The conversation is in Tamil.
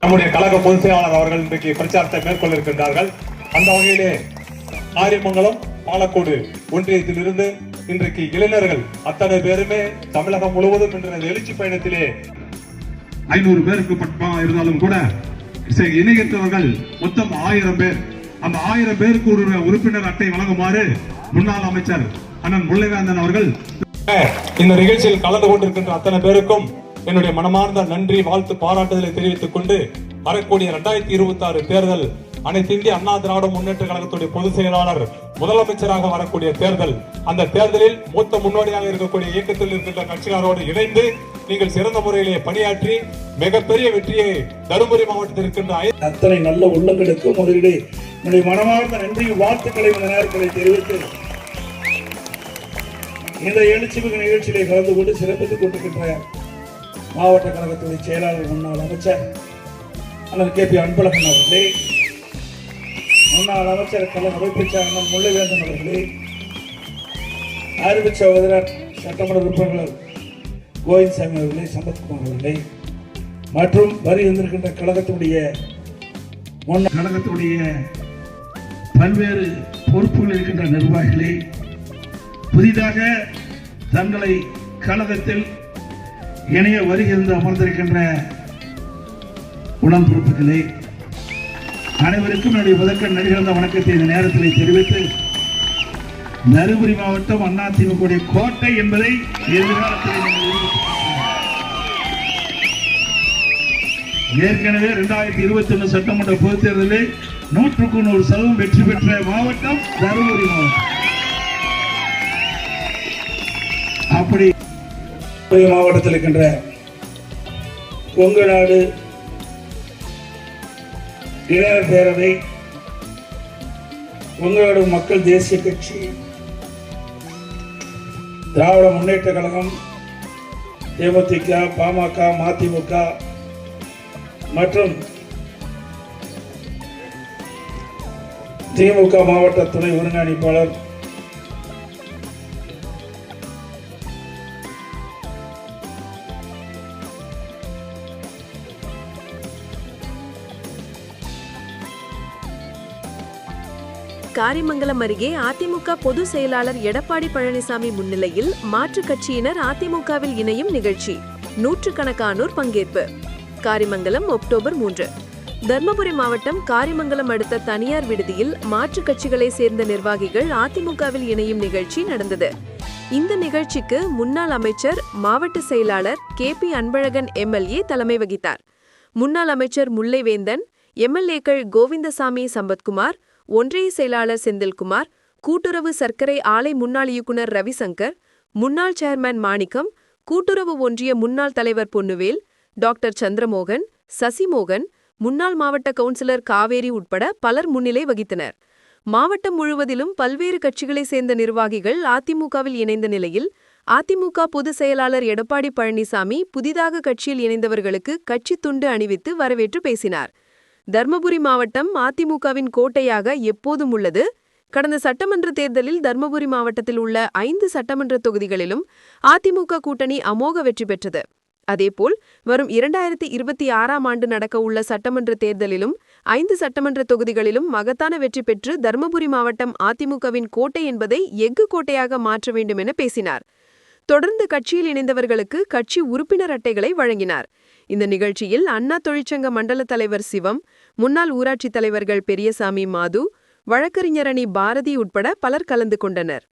நம்முடைய கழக பொதுச் செயலாளர் அவர்கள் இன்றைக்கு பிரச்சாரத்தை மேற்கொள்ள இருக்கின்றார்கள். அந்த வகையிலே ஆரியமங்கலம் பாலக்கோடு ஒன்றியத்திலிருந்து இன்றைக்கு இளைஞர்கள் அத்தனை பேருமே தமிழகம் முழுவதும் என்ற எழுச்சி பயணத்திலே 500 பேருக்கு பட்பமாக இருந்தாலும் கூட இணையற்றவர்கள் மொத்தம் 1000 பேர். அந்த 1000 பேருக்கு ஒரு உறுப்பினர் அட்டை வழங்குமாறு முன்னாள் அமைச்சர் அண்ணன் முல்லைவேந்தன் அவர்கள் இந்த நிகழ்ச்சியில் கலந்து கொண்டிருக்கின்ற அத்தனை பேருக்கும் என்னுடைய மனமார்ந்த நன்றி, வாழ்த்து, பாராட்டுதலை தெரிவித்துக் கொண்டு வரக்கூடிய 2026 தேர்தல் அனைத்து இந்திய அண்ணா திராவிட முன்னேற்ற கழகத்துடைய பொதுச் செயலாளர் முதலமைச்சராக வரக்கூடிய தேர்தல், அந்த தேர்தலில் மூத்த முன்னோடியாக இருக்கக்கூடிய இயக்கத்தில் இருக்கின்ற கட்சியாரோடு இணைந்து நீங்கள் சிறந்த முறையிலே பணியாற்றி மிகப்பெரிய வெற்றியை தருமபுரி மாவட்டத்தில் இருக்கின்ற அத்தனை நல்ல உள்ளங்களுக்கும் முதலிலே என்னுடைய மனமார்ந்த நன்றி, வாழ்த்துக்களை நேரங்களை தெரிவித்து இந்த எழுச்சிமிகு நிகழ்ச்சியிலே கலந்து கொண்டு சிறப்பித்துக் கொண்டிருக்கின்ற மாவட்ட கழகத்துடைய செயலாளர் முன்னாள் அமைச்சர் அண்ணன் கே.பி. அன்பழகன் அவர்களே, முன்னாள் அமைச்சர் கழக அமைப்பு அண்ணன் முல்லைவேந்தன் அவர்களே, அறிவு சகோதரர் சட்டமன்ற உறுப்பினர்கள் கோவிந்தசாமி அவர்களே, சம்பத்குமார் அவர்களே மற்றும் வரி வந்திருக்கின்ற கழகத்துடைய பல்வேறு பொறுப்புகள் இருக்கின்ற நிர்வாகிகளே, புதிதாக தங்களை கழகத்தில் இணைய வருகிறது அமர்ந்திருக்கின்ற உடன்பிறப்புகளே, அனைவருக்கும் என்னுடைய முதற்கண் நடிகர்ந்த வணக்கத்தை இந்த நேரத்தில் தெரிவித்து, தருமபுரி மாவட்டம் அதிமுக கோட்டை என்பதை எதிர்காலத்தில் ஏற்கனவே 2021 சட்டமன்ற பொதுத் தேர்தலில் 100% வெற்றி பெற்ற மாவட்டம் தருமபுரி மாவட்டம். அப்படி மாவட்டத்தில் இருக்கின்ற கொங்கு நாடு இளைஞர் பேரவை, கொங்கு நாடு மக்கள் தேசிய கட்சி, திராவிட முன்னேற்ற கழகம், தேமுதிக, பாமக, மதிமுக மற்றும் திமுக மாவட்ட துணை ஒருங்கிணைப்பாளர் காரிமங்கலம் அருகே அதிமுக பொதுச் செயலாளர் எடப்பாடி பழனிசாமி முன்னிலையில் மாற்றுக் கட்சியினர் அதிமுகவில் இணையும் நிகழ்ச்சி, நூற்றுக்கணக்கானோர் பங்கேற்பு. காரிமங்கலம் அக்டோபர் 3. தர்மபுரி மாவட்டம் காரிமங்கலம் அடுத்த தனியார் விடுதியில் மாற்றுக் கட்சிகளை சேர்ந்த நிர்வாகிகள் அதிமுகவில் இணையும் நிகழ்ச்சி நடந்தது. இந்த நிகழ்ச்சிக்கு முன்னாள் அமைச்சர் மாவட்ட செயலாளர் கே.பி. அன்பழகன் எம்எல்ஏ தலைமை வகித்தார். முன்னாள் அமைச்சர் முல்லைவேந்தன், எம்எல்ஏக்கள் கோவிந்தசாமி, சம்பத்குமார், ஒன்றிய செயலாளர் செந்தில்குமார், கூட்டுறவு சர்க்கரை ஆலை முன்னாள் இயக்குநர் ரவிசங்கர், முன்னாள் சேர்மன் மாணிக்கம், கூட்டுறவு ஒன்றிய முன்னாள் தலைவர் பொன்னுவேல், டாக்டர் சந்திரமோகன், சசிமோகன், முன்னாள் மாவட்ட கவுன்சிலர் காவேரி உட்பட பலர் முன்னிலை வகித்தனர். மாவட்டம் முழுவதிலும் பல்வேறு கட்சிகளைச் சேர்ந்த நிர்வாகிகள் அதிமுகவில் இணைந்த நிலையில் அதிமுக பொதுச் செயலாளர் எடப்பாடி பழனிசாமி புதிதாக கட்சியில் இணைந்தவர்களுக்கு கட்சி துண்டு அணிவித்து வரவேற்று பேசினார். தர்மபுரி மாவட்டம் அதிமுகவின் கோட்டையாக எப்போதும் உள்ளது. கடந்த சட்டமன்ற தேர்தலில் தர்மபுரி மாவட்டத்தில் உள்ள 5 சட்டமன்ற தொகுதிகளிலும் அதிமுக கூட்டணி அமோக வெற்றி பெற்றது. அதேபோல் வரும் 2026ஆம் ஆண்டு நடக்க உள்ள சட்டமன்ற தேர்தலிலும் 5 சட்டமன்ற தொகுதிகளிலும் மகத்தான வெற்றி பெற்று தர்மபுரி மாவட்டம் அதிமுகவின் கோட்டை என்பதை எஃகு கோட்டையாக மாற்ற வேண்டும் என பேசினார். தொடர்ந்து கட்சியில் இணைந்தவர்களுக்கு கட்சி உறுப்பினர் அட்டைகளை வழங்கினார். இந்த நிகழ்ச்சியில் அண்ணா தொழிற்சங்க மண்டல தலைவர் சிவம், முன்னாள் ஊராட்சி தலைவர்கள் பெரியசாமி, மாது, வழக்கறிஞரணி பாரதி உட்பட பலர் கலந்து கொண்டனர்.